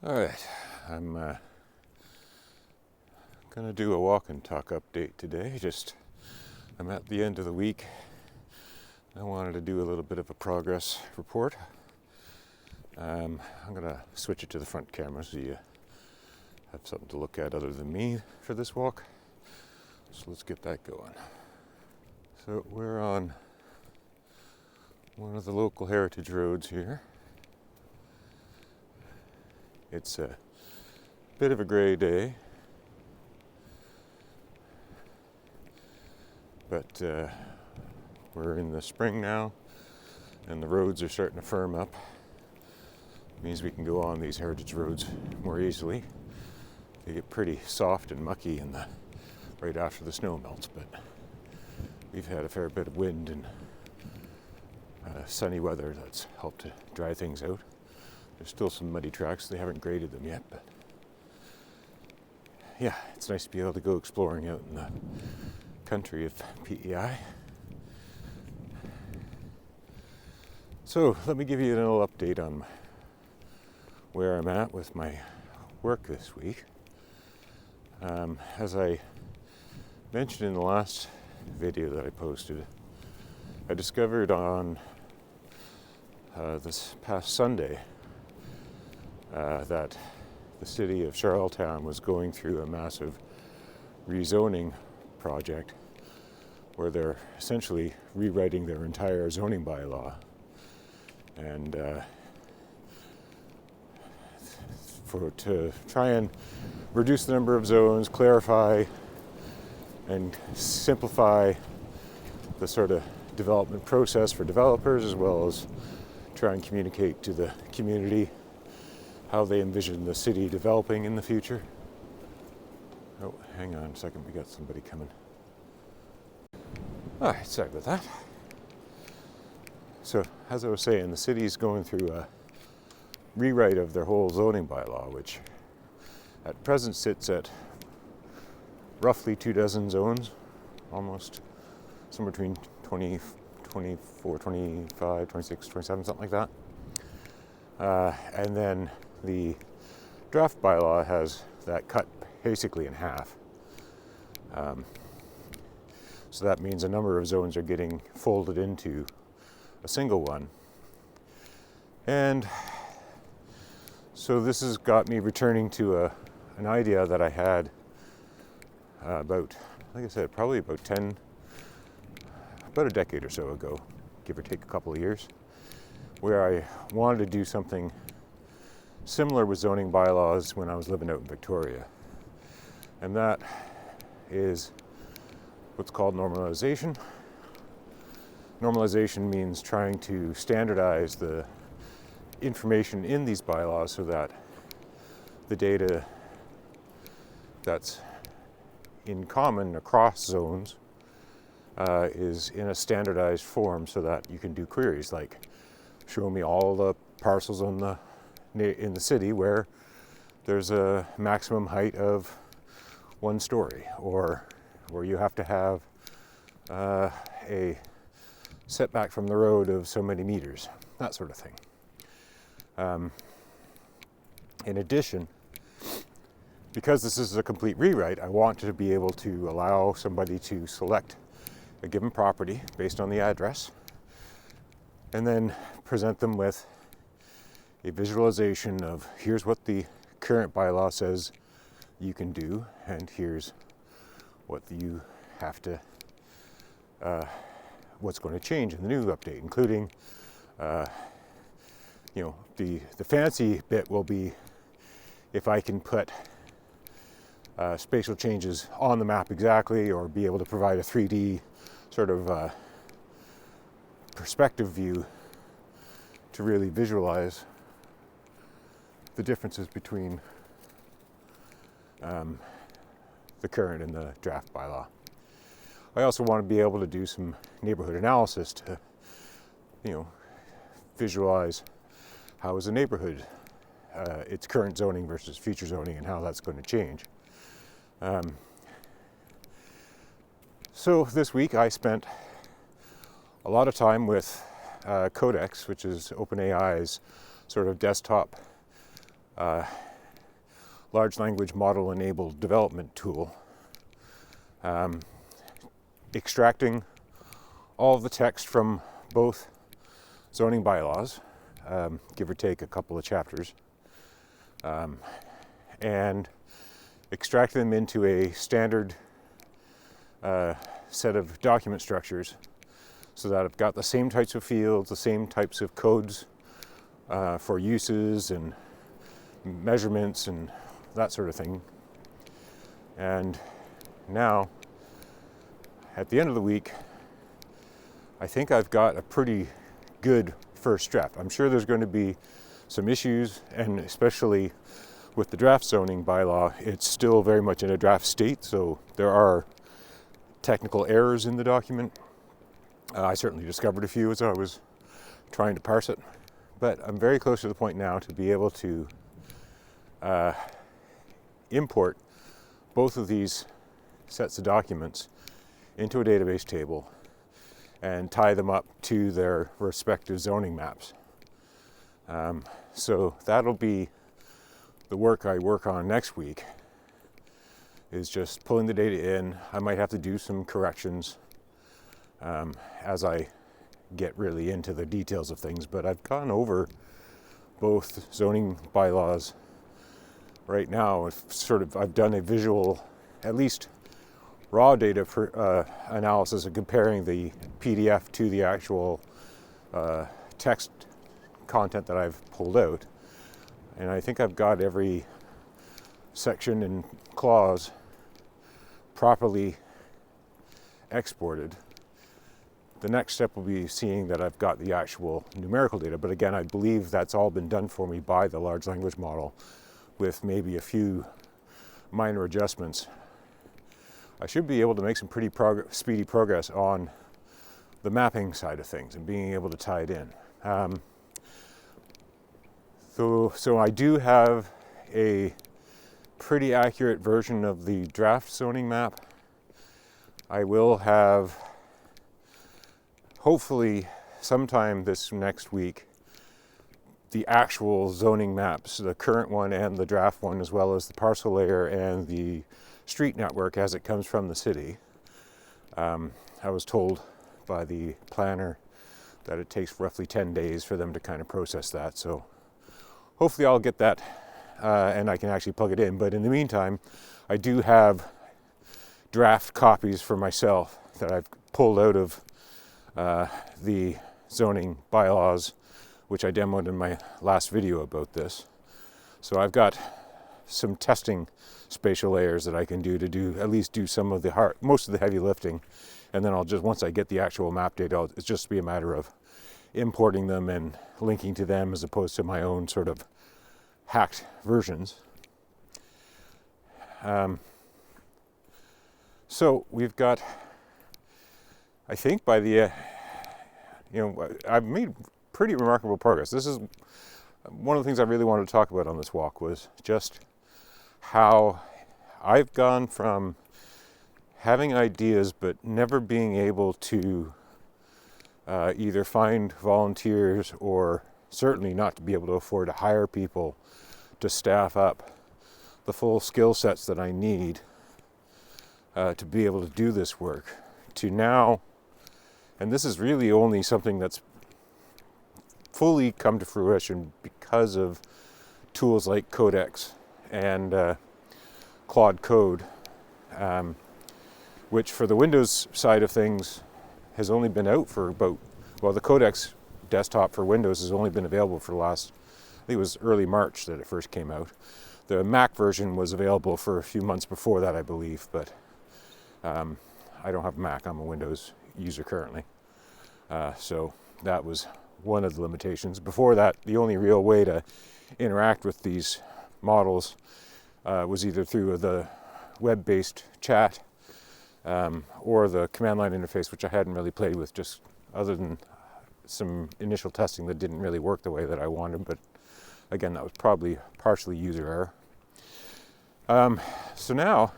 All right, I'm going to do a walk and talk update today. I'm at the end of the week. I wanted to do a little bit of a progress report. I'm going to switch it to the front camera so you have something to look at other than me for this walk. So let's get that going. So we're on one of the local heritage roads here. It's a bit of a gray day, but we're in the spring now and the roads are starting to firm up. It means we can go on these heritage roads more easily. They get pretty soft and mucky right after the snow melts, but we've had a fair bit of wind and sunny weather that's helped to dry things out. There's still some muddy tracks. They haven't graded them yet, but yeah, it's nice to be able to go exploring out in the country of PEI. So let me give you a little update on where I'm at with my work this week. As I mentioned in the last video that I posted, I discovered on this past Sunday that the city of Charlottetown was going through a massive rezoning project where they're essentially rewriting their entire zoning bylaw. And to try and reduce the number of zones, clarify and simplify the sort of development process for developers, as well as try and communicate to the community how they envision the city developing in the future. Oh, hang on a second, we got somebody coming. All right, sorry about that. So, as I was saying, the city's going through a rewrite of their whole zoning bylaw, which at present sits at roughly 24 zones, almost somewhere between 20, 24, 25, 26, 27, something like that. And then the draft bylaw has that cut basically in half. So that means a number of zones are getting folded into a single one. And so this has got me returning to an idea that I had about, like I said, probably about a decade or so ago, give or take a couple of years, where I wanted to do something similar with zoning bylaws when I was living out in Victoria. And that is what's called normalization. Normalization means trying to standardize the information in these bylaws so that the data that's in common across zones is in a standardized form so that you can do queries like show me all the parcels in the city where there's a maximum height of 1 story, or where you have to have a setback from the road of so many meters, that sort of thing. In addition, because this is a complete rewrite, I want to be able to allow somebody to select a given property based on the address and then present them with a visualization of here's what the current bylaw says you can do, and here's what you have to, what's going to change in the new update, including, the fancy bit will be if I can put spatial changes on the map exactly, or be able to provide a 3D sort of perspective view to really visualize the differences between the current and the draft bylaw. I also want to be able to do some neighborhood analysis to, visualize how is a neighborhood, its current zoning versus future zoning, and how that's going to change. So this week I spent a lot of time with Codex, which is OpenAI's sort of desktop large language model enabled development tool, extracting all of the text from both zoning bylaws, give or take a couple of chapters, and extract them into a standard set of document structures so that I've got the same types of fields, the same types of codes for uses and measurements and that sort of thing. And now, at the end of the week, I think I've got a pretty good first draft. I'm sure there's going to be some issues, and especially with the draft zoning bylaw, it's still very much in a draft state, so there are technical errors in the document. I certainly discovered a few as I was trying to parse it, but I'm very close to the point now to be able to import both of these sets of documents into a database table and tie them up to their respective zoning maps. So that'll be the work I work on next week, is just pulling the data in. I might have to do some corrections as I get really into the details of things, but I've gone over both zoning bylaws right now. I've done a visual, at least raw data analysis of comparing the PDF to the actual text content that I've pulled out. And I think I've got every section and clause properly exported. The next step will be seeing that I've got the actual numerical data. But again, I believe that's all been done for me by the large language model with maybe a few minor adjustments. I should be able to make some pretty speedy progress on the mapping side of things and being able to tie it in. So I do have a pretty accurate version of the draft zoning map. I will have, hopefully sometime this next week, the actual zoning maps, the current one and the draft one, as well as the parcel layer and the street network as it comes from the city. I was told by the planner that it takes roughly 10 days for them to kind of process that. So hopefully I'll get that and I can actually plug it in. But in the meantime, I do have draft copies for myself that I've pulled out of the zoning bylaws, which I demoed in my last video about this. So I've got some testing spatial layers that I can do at least do some of the most of the heavy lifting, and then once I get the actual map data, it's just be a matter of importing them and linking to them as opposed to my own sort of hacked versions. So we've got, I think by the, I've made pretty remarkable progress. This is one of the things I really wanted to talk about on this walk, was just how I've gone from having ideas but never being able to either find volunteers or certainly not to be able to afford to hire people to staff up the full skill sets that I need to be able to do this work, to now, and this is really only something that's fully come to fruition because of tools like Codex and Claude Code, which for the Windows side of things has only been out for the Codex desktop for Windows has only been available for the last, I think it was early March that it first came out. The Mac version was available for a few months before that, I believe, but I don't have a Mac. I'm a Windows user currently. So that was one of the limitations. Before that, the only real way to interact with these models was either through the web-based chat or the command line interface, which I hadn't really played with, just other than some initial testing that didn't really work the way that I wanted. But again, that was probably partially user error. So now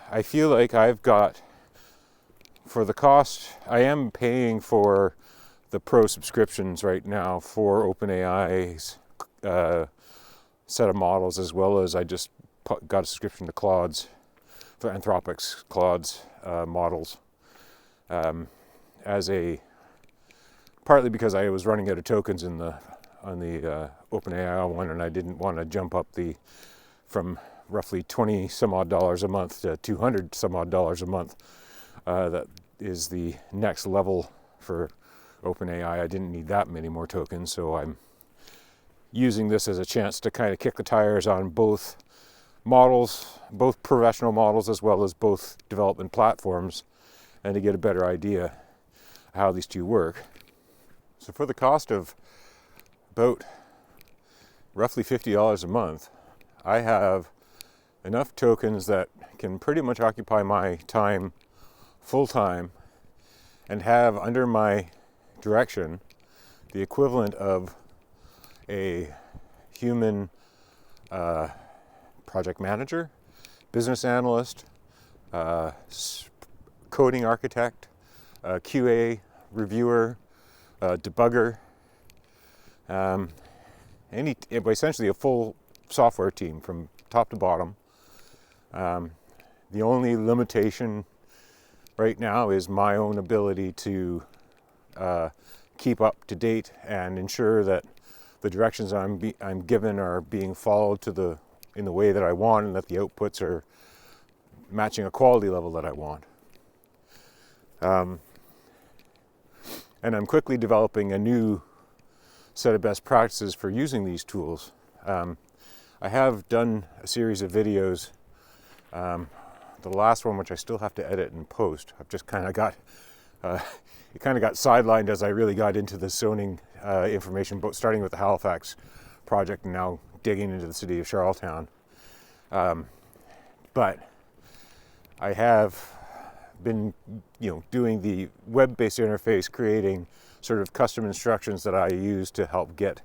I feel like I've got, for the cost, I am paying for the pro subscriptions right now for OpenAI's set of models, as well as I just got a subscription to Claude's, for Anthropic's Claude's models, partly because I was running out of tokens on the OpenAI one, and I didn't want to jump up from roughly $20 some odd a month to $200 some odd a month. That is the next level for OpenAI. I didn't need that many more tokens, so I'm using this as a chance to kind of kick the tires on both models, both professional models as well as both development platforms, and to get a better idea how these two work. So for the cost of about roughly $50 a month, I have enough tokens that can pretty much occupy my time full time and have under my direction the equivalent of a human project manager, business analyst, coding architect, QA reviewer, debugger, essentially a full software team from top to bottom. The only limitation right now is my own ability to keep up to date and ensure that the directions I'm given are being followed in the way that I want, and that the outputs are matching a quality level that I want. And I'm quickly developing a new set of best practices for using these tools. I have done a series of videos. The last one, which I still have to edit and post, I've just kind of got it kind of got sidelined as I really got into the zoning information, both starting with the Halifax project and now digging into the city of Charlottetown. But I have been, doing the web-based interface, creating sort of custom instructions that I use to help get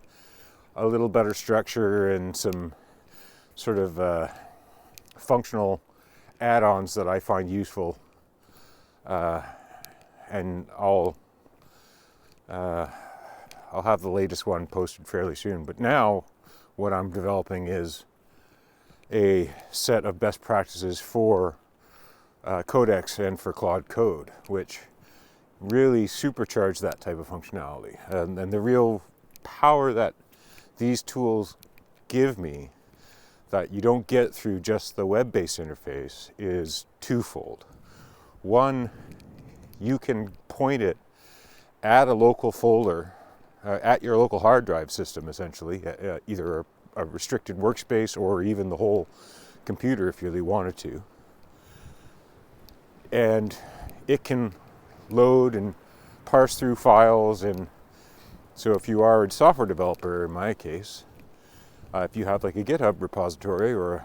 a little better structure and some sort of functional add-ons that I find useful. And I'll have the latest one posted fairly soon. But now what I'm developing is a set of best practices for Codex and for Claude Code, which really supercharge that type of functionality. And the real power that these tools give me that you don't get through just the web-based interface is twofold. One, you can point it at a local folder, at your local hard drive system, essentially, either a restricted workspace or even the whole computer if you really wanted to. And it can load and parse through files. And so if you are a software developer, in my case, if you have like a GitHub repository or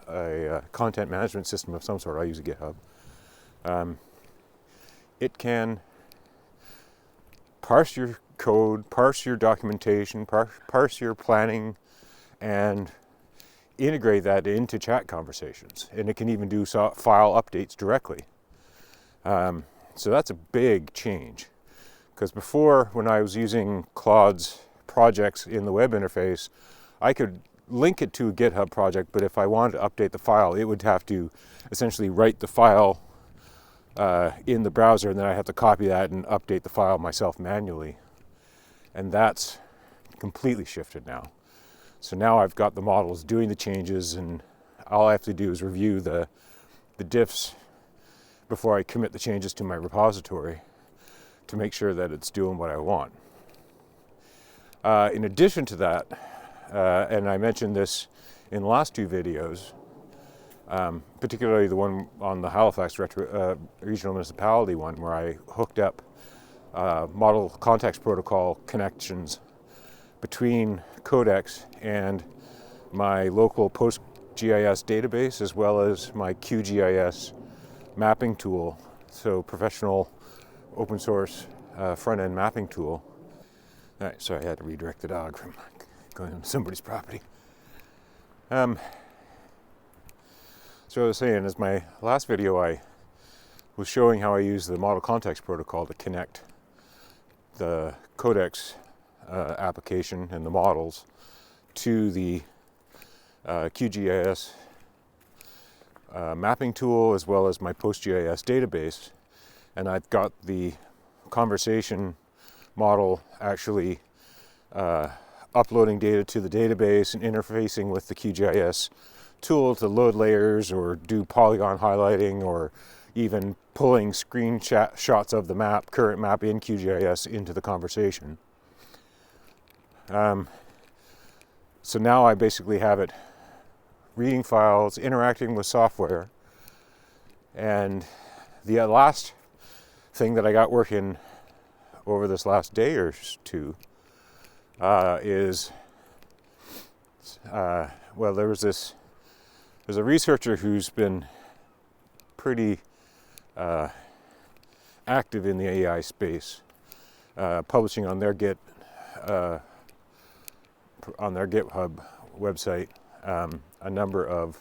a content management system of some sort, I use a GitHub, it can parse your code, parse your documentation, parse your planning, and integrate that into chat conversations. And it can even do file updates directly. So that's a big change. Because before, when I was using Claude's projects in the web interface, I could link it to a GitHub project, but if I wanted to update the file, it would have to essentially write the file in the browser, and then I have to copy that and update the file myself manually. And that's completely shifted now. So now I've got the models doing the changes, and all I have to do is review the diffs before I commit the changes to my repository to make sure that it's doing what I want. In addition to that, and I mentioned this in the last two videos, particularly the one on the Halifax Regional Municipality one, where I hooked up model context protocol connections between Codex and my local PostGIS database, as well as my QGIS mapping tool, so professional open source front-end mapping tool. All right, sorry, I had to redirect the dog from going on somebody's property. So I was saying, as my last video, I was showing how I use the model context protocol to connect the Codex application and the models to the QGIS mapping tool as well as my PostGIS database, and I've got the conversation model actually uploading data to the database and interfacing with the QGIS tool to load layers or do polygon highlighting or even pulling screenshots of the current map in QGIS into the conversation. So now I basically have it reading files, interacting with software, and the last thing that I got working over this last day or two is, well, there's a researcher who's been pretty active in the AI space, publishing on their GitHub website a number of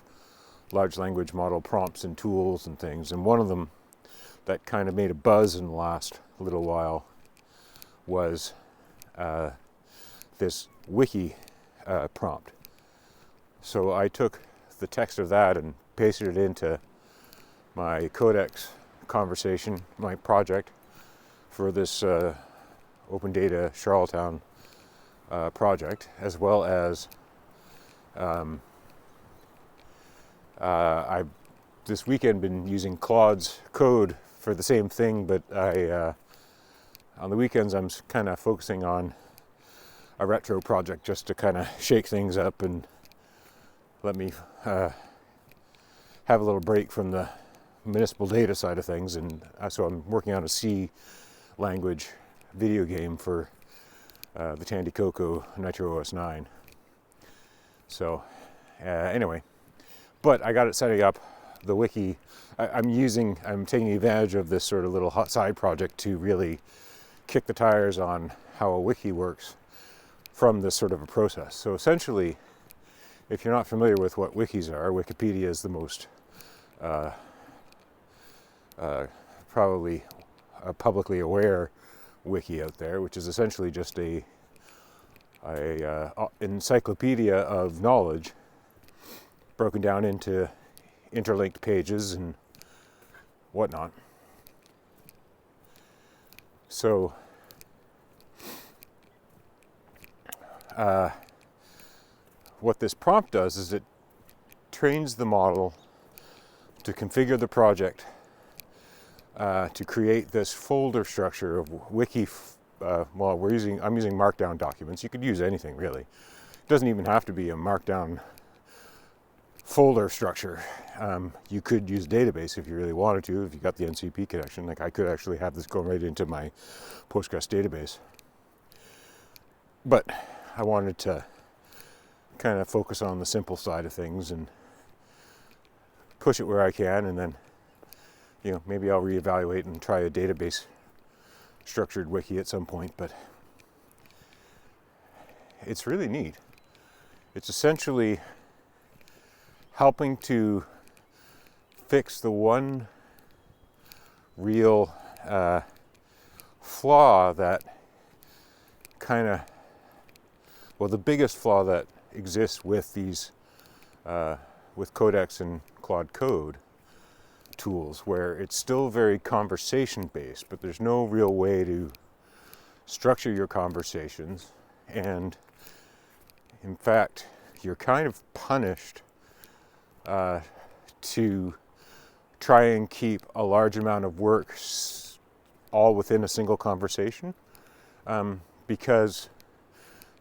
large language model prompts and tools and things. And one of them that kind of made a buzz in the last little while was this wiki prompt. So I took the text of that and pasted it into my Codex conversation, my project for this Open Data Charlottetown project, as well as I've this weekend been using Claude's code for the same thing, but on the weekends I'm kind of focusing on a retro project just to kind of shake things up and let me have a little break from the municipal data side of things. And so I'm working on a C language video game for the Tandy Coco Nitro OS 9. So anyway, but I got it setting up the wiki. I'm taking advantage of this sort of little side project to really kick the tires on how a wiki works from this sort of a process. So essentially, if you're not familiar with what wikis are, Wikipedia is the most probably a publicly aware wiki out there, which is essentially just a encyclopedia of knowledge broken down into interlinked pages and whatnot. So what this prompt does is it trains the model to configure the project to create this folder structure of wiki. Well, I'm using Markdown documents. You could use anything really. It doesn't even have to be a Markdown folder structure. You could use a database if you really wanted to, if you got the NCP connection. Like I could actually have this go right into my Postgres database. But I wanted to kind of focus on the simple side of things and push it where I can, and then maybe I'll reevaluate and try a database structured wiki at some point. But it's really neat. It's essentially helping to fix the one real flaw that the biggest flaw that exists with these with Codex and Claude Code tools, where it's still very conversation based, but there's no real way to structure your conversations, and in fact you're kind of punished to try and keep a large amount of work all within a single conversation, because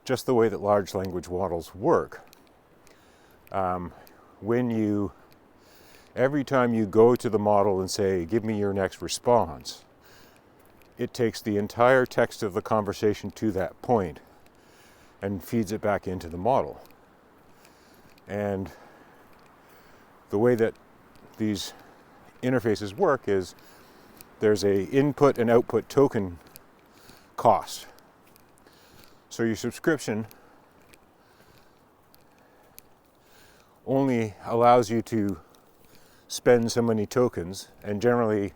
just the way that large language models work, every time you go to the model and say, give me your next response, it takes the entire text of the conversation to that point and feeds it back into the model. And the way that these interfaces work is there's a input and output token cost. So your subscription only allows you to spend so many tokens, and generally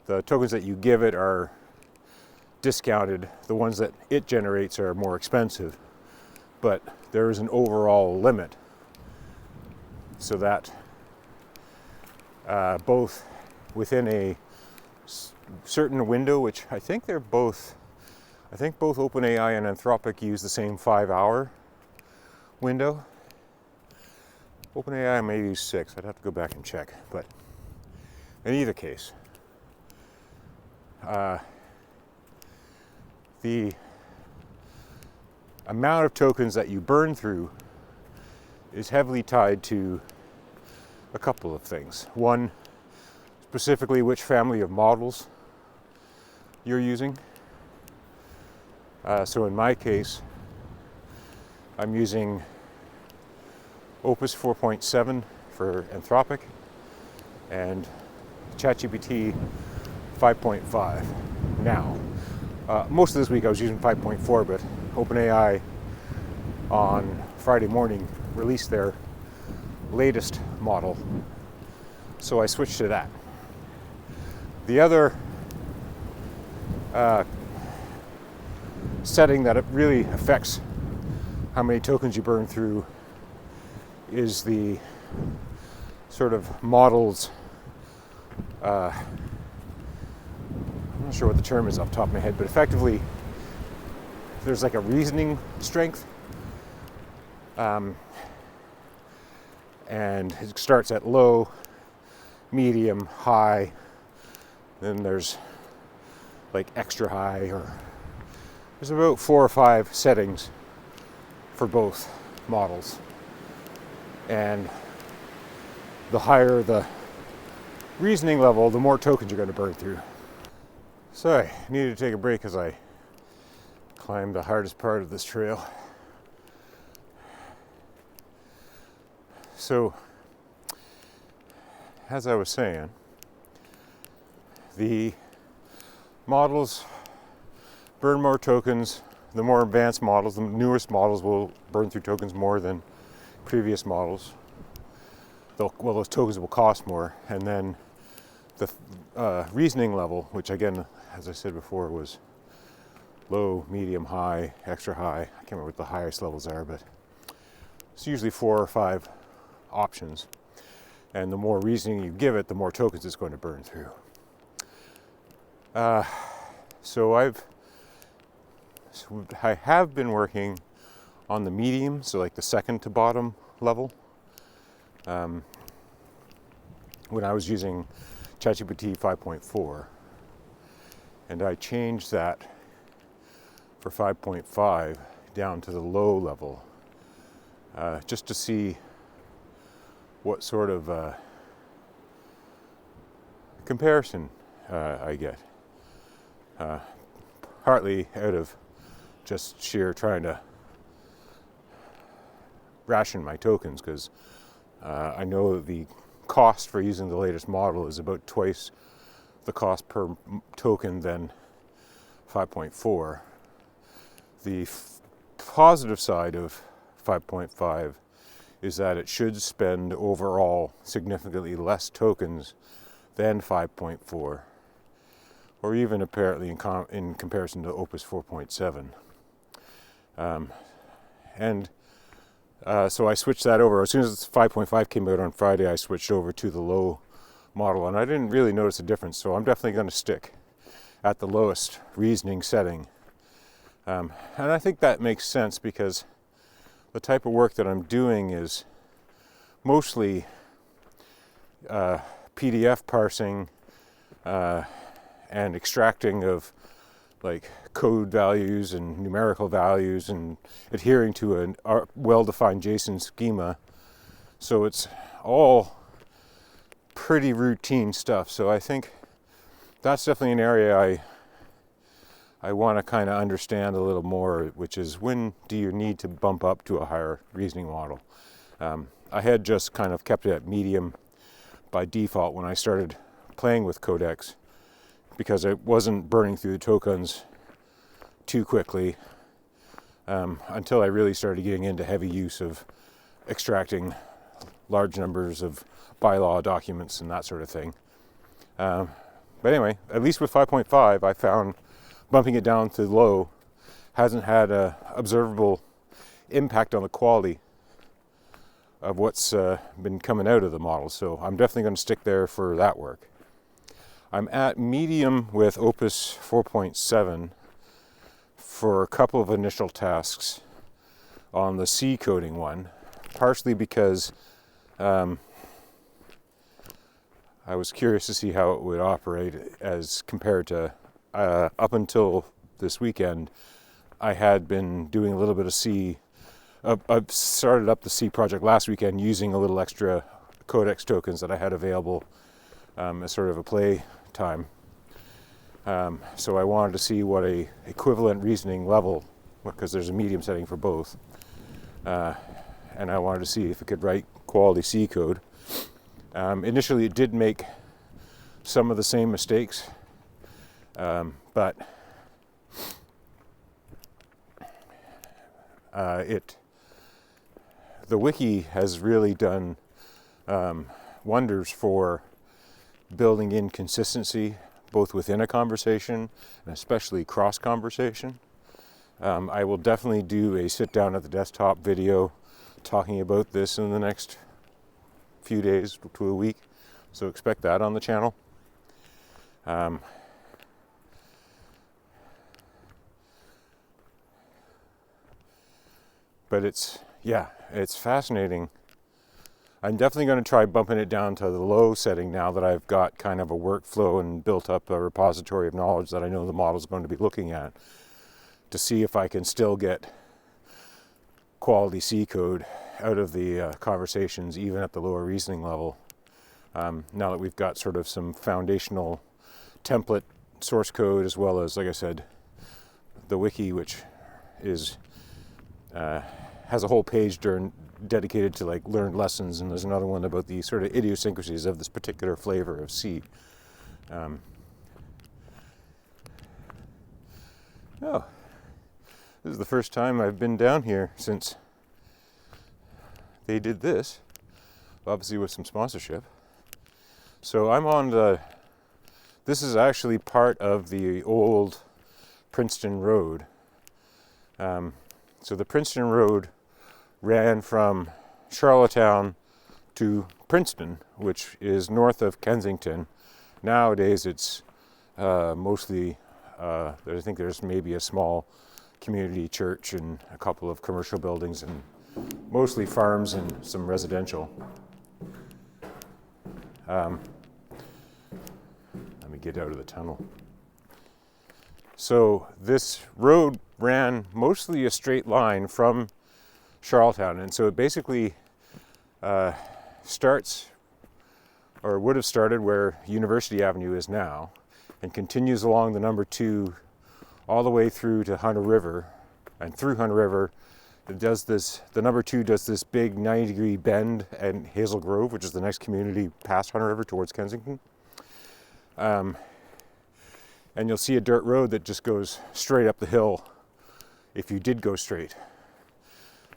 the tokens that you give it are discounted. The ones that it generates are more expensive, but there is an overall limit so that both within a certain window, which I think both OpenAI and Anthropic use the same 5-hour window. OpenAI may use 6. I'd have to go back and check. But in either case, the amount of tokens that you burn through is heavily tied to a couple of things. One, specifically which family of models you're using. So in my case, I'm using Opus 4.7 for Anthropic and ChatGPT 5.5 now. Most of this week I was using 5.4, but OpenAI on Friday morning released their latest model, so I switched to that. The other setting that it really affects how many tokens you burn through is the sort of models, I'm not sure what the term is off the top of my head, but effectively there's like a reasoning strength, and it starts at low, medium, high, then there's like extra high, or there's about 4 or 5 settings for both models. And the higher the reasoning level, the more tokens you're going to burn through. So I needed to take a break as I climbed the hardest part of this trail. So, as I was saying, the models burn more tokens. The more advanced models, the newest models will burn through tokens more than previous models. Well, those tokens will cost more. And then the reasoning level, which again, as I said before, was low, medium, high, extra high. I can't remember what the highest levels are, but it's usually 4 or 5 options. And the more reasoning you give it, the more tokens it's going to burn through. So I have been working on the medium, so like the second to bottom level. When I was using ChatGPT 5.4, and I changed that for 5.5 down to the low level, just to see what sort of comparison I get. Partly out of just sheer trying to ration my tokens, because I know that the cost for using the latest model is about twice the cost per token than 5.4. The positive side of 5.5 is that it should spend overall significantly less tokens than 5.4, or even apparently in comparison to Opus 4.7. So I switched that over. As soon as 5.5 came out on Friday, I switched over to the low model, and I didn't really notice a difference, so I'm definitely going to stick at the lowest reasoning setting. And I think that makes sense, because the type of work that I'm doing is mostly PDF parsing and extracting of like code values and numerical values and adhering to a well-defined JSON schema. So it's all pretty routine stuff. So I think that's definitely an area I want to kind of understand a little more, which is, when do you need to bump up to a higher reasoning model? I had just kind of kept it at medium by default when I started playing with Codex, because it wasn't burning through the tokens too quickly, until I really started getting into heavy use of extracting large numbers of bylaw documents and that sort of thing. But anyway, at least with 5.5, I found bumping it down to low hasn't had an observable impact on the quality of what's been coming out of the model. So I'm definitely going to stick there for that work. I'm at medium with Opus 4.7 for a couple of initial tasks on the C coding one, partially because I was curious to see how it would operate as compared to up until this weekend. I had been doing a little bit of C. I started up the C project last weekend using a little extra Codex tokens that I had available as sort of a play time. So I wanted to see what a equivalent reasoning level, because there's a medium setting for both, and I wanted to see if it could write quality C code. Initially it did make some of the same mistakes, but the wiki has really done wonders for building in consistency both within a conversation and especially cross conversation. I will definitely do a sit down at the desktop video talking about this in the next few days to a week, so expect that on the channel. But it's fascinating. I'm definitely going to try bumping it down to the low setting now that I've got kind of a workflow and built up a repository of knowledge that I know the model's going to be looking at, to see if I can still get quality C code out of the conversations even at the lower reasoning level. Now that we've got sort of some foundational template source code, as well as, like I said, the wiki, which is has a whole page dedicated to like learned lessons, and there's another one about the sort of idiosyncrasies of this particular flavor of C. Oh, this is the first time I've been down here since they did this, obviously with some sponsorship. So I'm on this is actually part of the old Princeton Road. So the Princeton Road ran from Charlottetown to Princeton, which is north of Kensington. Nowadays it's mostly, I think there's maybe a small community church and a couple of commercial buildings and mostly farms and some residential. Let me get out of the tunnel. So this road ran mostly a straight line from Charlottetown, and so it basically starts, or would have started where University Avenue is now, and continues along the number 2 all the way through to Hunter River, and through Hunter River it does this, the number 2 does this big 90-degree bend at Hazel Grove, which is the next community past Hunter River towards Kensington. And you'll see a dirt road that just goes straight up the hill if you did go straight.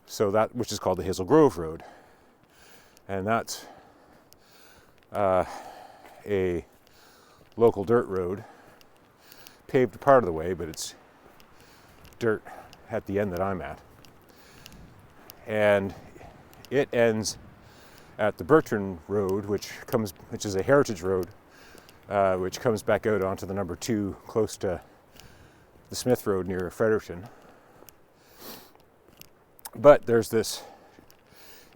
So that, which is called the Hazel Grove Road. And that's a local dirt road, paved part of the way, but it's dirt at the end that I'm at. And it ends at the Bertrand Road, which is a heritage road, which comes back out onto the number 2 close to the Smith Road near Fredericton. But there's this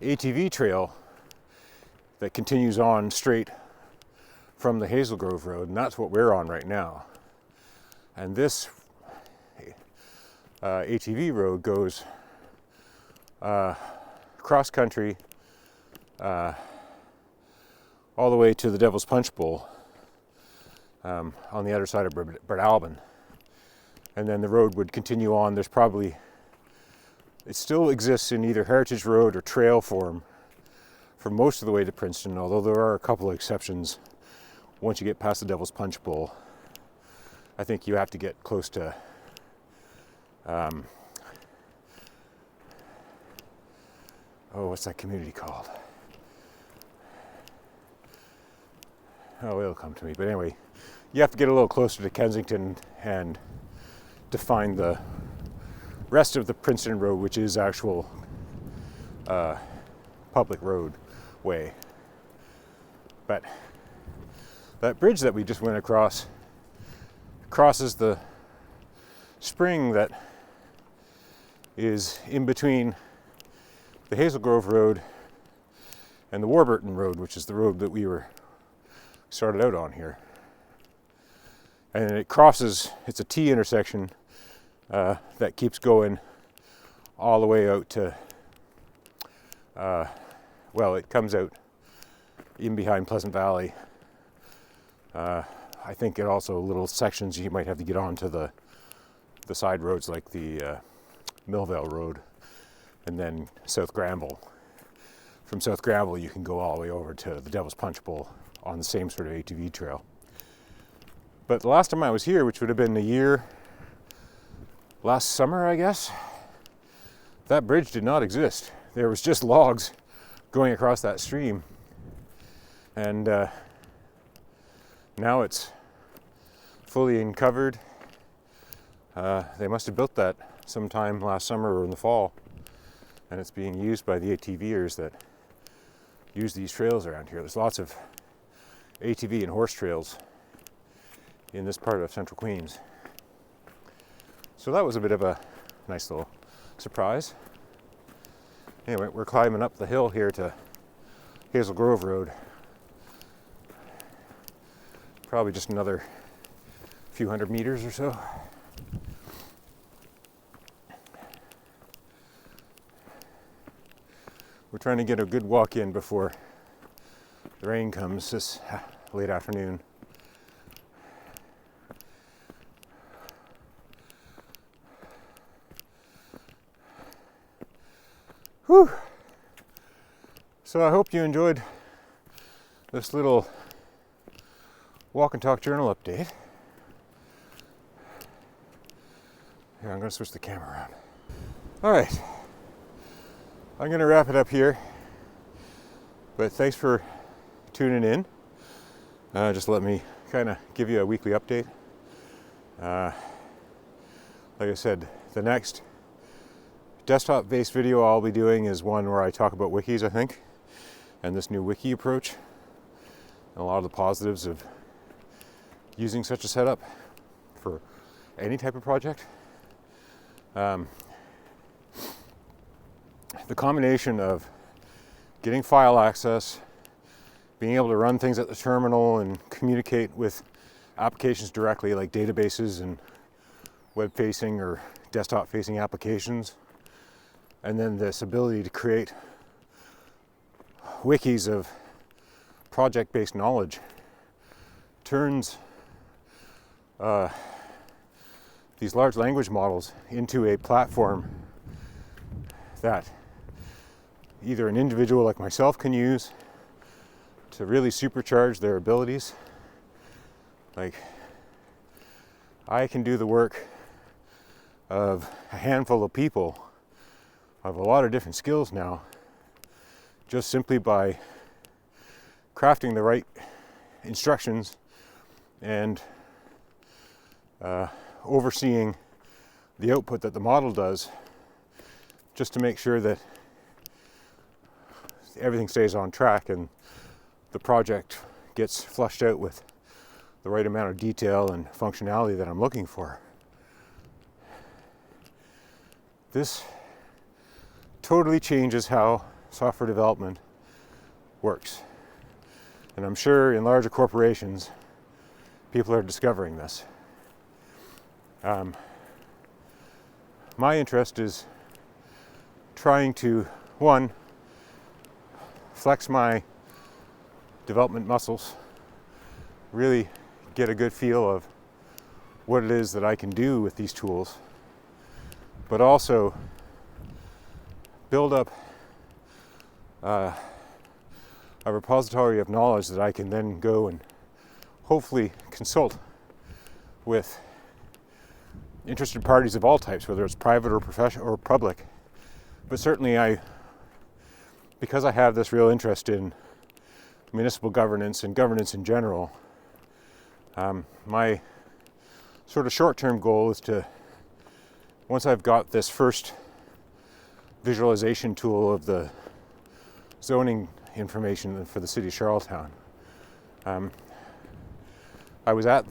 ATV trail that continues on straight from the Hazel Grove Road, and that's what we're on right now. And this ATV road goes cross country all the way to the Devil's Punch Bowl on the other side of Bretalbin. And then the road would continue on. There's probably, it still exists in either heritage road or trail form for most of the way to Princeton, although there are a couple of exceptions. Once you get past the Devil's Punch Bowl, I think you have to get close to what's that community called? Oh, it'll come to me. But anyway, you have to get a little closer to Kensington and to find the rest of the Princeton Road, which is actual public roadway. But that bridge that we just went across crosses the spring that is in between the Hazel Grove Road and the Warburton Road, which is the road that we started out on here. And it crosses, it's a T intersection that keeps going all the way out to, well, it comes out in behind Pleasant Valley. I think it also little sections you might have to get onto the side roads like the Millvale Road and then South Granville. From South Granville you can go all the way over to the Devil's Punch Bowl on the same sort of ATV trail. But the last time I was here, which would have been a year, last summer I guess, that bridge did not exist. There was just logs going across that stream. And now it's fully uncovered. They must have built that sometime last summer or in the fall, and it's being used by the ATVers that use these trails around here. There's lots of ATV and horse trails in this part of Central Queens. So that was a bit of a nice little surprise. Anyway, we're climbing up the hill here to Hazel Grove Road. Probably just another few hundred meters or so. We're trying to get a good walk in before the rain comes this late afternoon. Whew. So I hope you enjoyed this little walk and talk journal update. Here, I'm going to switch the camera around. All right, I'm going to wrap it up here, but thanks for tuning in. Just let me kind of give you a weekly update. Like I said, the next desktop-based video I'll be doing is one where I talk about wikis, I think, and this new wiki approach, and a lot of the positives of using such a setup for any type of project. The combination of getting file access, being able to run things at the terminal and communicate with applications directly like databases and web-facing or desktop-facing applications, and then this ability to create wikis of project-based knowledge turns these large language models into a platform that either an individual like myself can use to really supercharge their abilities. Like, I can do the work of a handful of people of a lot of different skills now, just simply by crafting the right instructions and overseeing the output that the model does, just to make sure that everything stays on track and the project gets flushed out with the right amount of detail and functionality that I'm looking for. This totally changes how software development works. And I'm sure in larger corporations, people are discovering this. My interest is trying to, one, flex my development muscles, really get a good feel of what it is that I can do with these tools, but also build up a repository of knowledge that I can then go and hopefully consult with interested parties of all types, whether it's private or professional or public. But certainly because I have this real interest in municipal governance and governance in general, my sort of short-term goal is to, once I've got this first visualization tool of the zoning information for the city of Charlottetown. I was at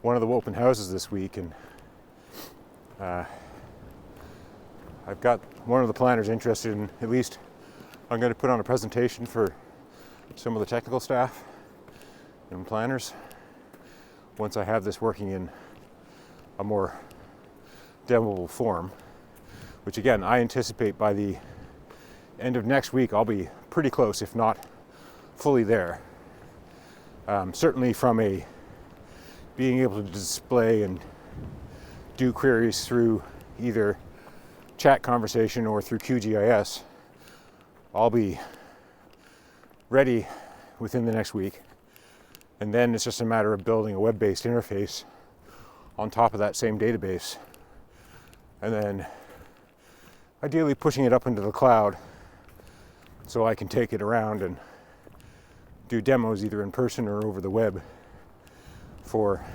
one of the open houses this week, and I've got one of the planners interested in, at least I'm going to put on a presentation for some of the technical staff and planners once I have this working in a more demoable form, which again, I anticipate by the end of next week I'll be pretty close, if not fully there. Certainly from a being able to display and do queries through either chat conversation or through QGIS, I'll be ready within the next week. And then it's just a matter of building a web-based interface on top of that same database. And then ideally pushing it up into the cloud so I can take it around and do demos either in person or over the web for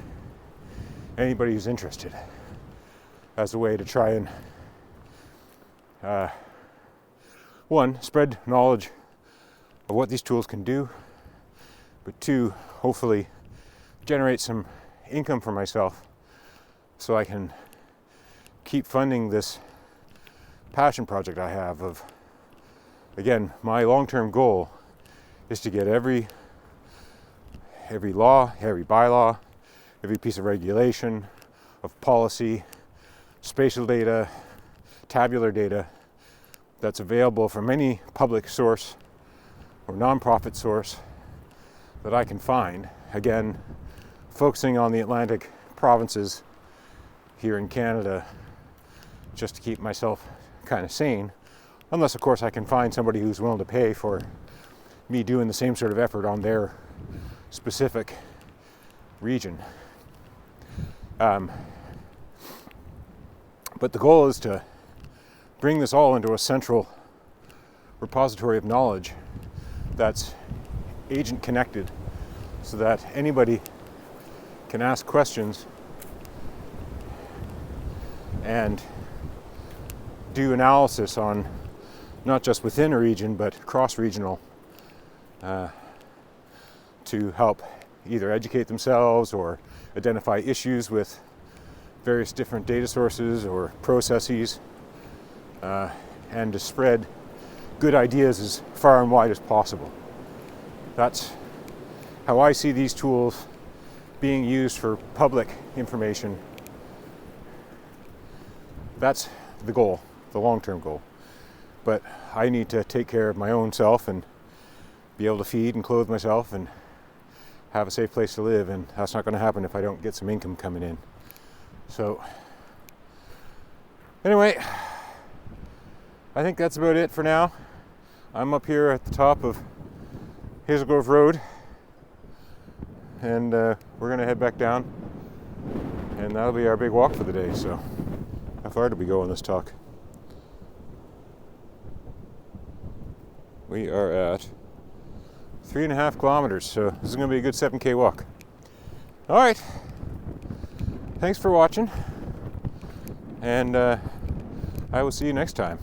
anybody who's interested, as a way to try and one, spread knowledge of what these tools can do, but two, hopefully generate some income for myself so I can keep funding this passion project I have of, again, my long-term goal is to get every law, every bylaw, every piece of regulation, of policy, spatial data, tabular data that's available from any public source or nonprofit source that I can find. Again, focusing on the Atlantic provinces here in Canada, just to keep myself kind of sane, unless of course I can find somebody who's willing to pay for me doing the same sort of effort on their specific region. But the goal is to bring this all into a central repository of knowledge that's agent connected, so that anybody can ask questions and do analysis on not just within a region but cross-regional, to help either educate themselves or identify issues with various different data sources or processes, and to spread good ideas as far and wide as possible. That's how I see these tools being used for public information. That's the goal, the long-term goal. But I need to take care of my own self and be able to feed and clothe myself and have a safe place to live, and that's not going to happen if I don't get some income coming in. So anyway, I think that's about it for now. I'm up here at the top of Hazel Grove Road, and we're going to head back down, and that'll be our big walk for the day. So how far did we go on this talk? We are at 3.5 kilometers, so this is going to be a good 7K walk. All right, thanks for watching, and I will see you next time.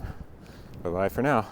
Bye-bye for now.